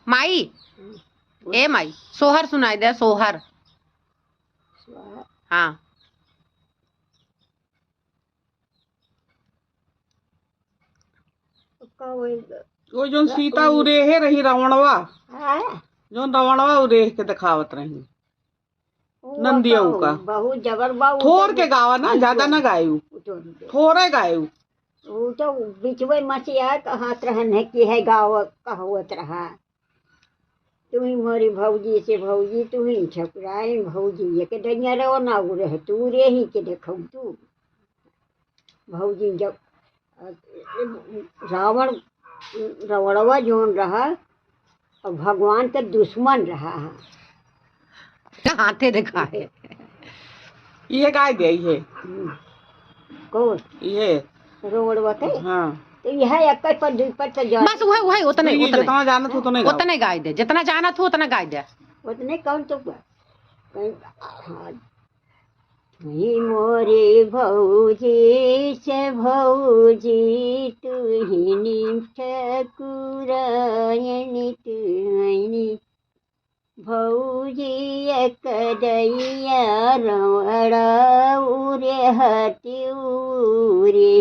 माई ए माई सोहर सुनाई दे सोहर। हाँ वो जो सीता उरेहे रही रावणवा, जो रावणवा उरेह के दिखावत रही नंदियों का। बहुत जबर बा थोड़ के गावा ना, ज्यादा ना गायू, थोड़े गायू। वो तो बीच में मचिया कहत रहन कि है गाँव कहवत रहा। तुम्ही मोरी भौजी से भौजी तुम्ही छपराए भौजी ये के दैया रो ना उरे तू रे ही के देखौ तू भौजी। जब रावण रावणवा जोन रहा और भगवान का दुश्मन रहा हाथे दिखा है ये गाय दे ये कौन ये रावणवा के। हाँ तो यह एक पर दुई पर तो जा बस वही वही उतने ये उतने जितना जानत हो उतने गाओ। उतने गाय दे, जितना जाना था उतना गाय दे। उतने कौन तो तुही मोरे भौजी से भौजी तुहिनी ठकुरायनी तुहिनी भौजी एक दैया रवड़ा उरे हती उरे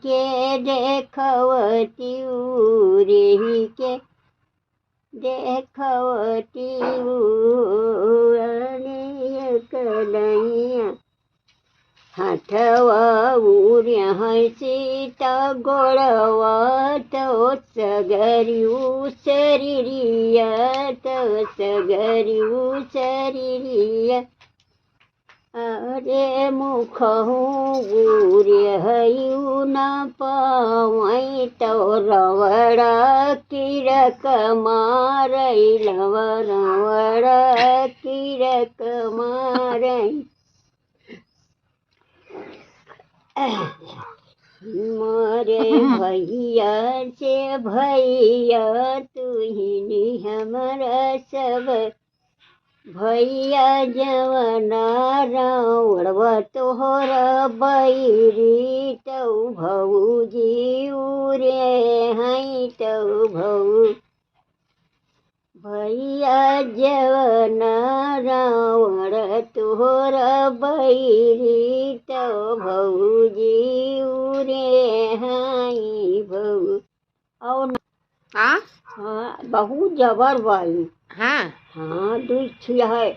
के देखवती उरे के देखवती एक दैया हाथवा उरे सीता गोड़वा तो सगरी शरीरिया तो सगरी शरीरिया अरे मुखहु गुरे हयु न पावई तो रवड़ा किरक मारई रवड़ा किरक मारई मोरे भैया से भैया तुहिनी हमारा सब भैया जवना रावणवा तोहर बैरी तो भौजी उरे हई तो भौ भैया जवना रावण तोहर बैरी तो भौजी उरे हई भौ और हाँ हाँ बहुत जबर बाई। हाँ हाँ दुई है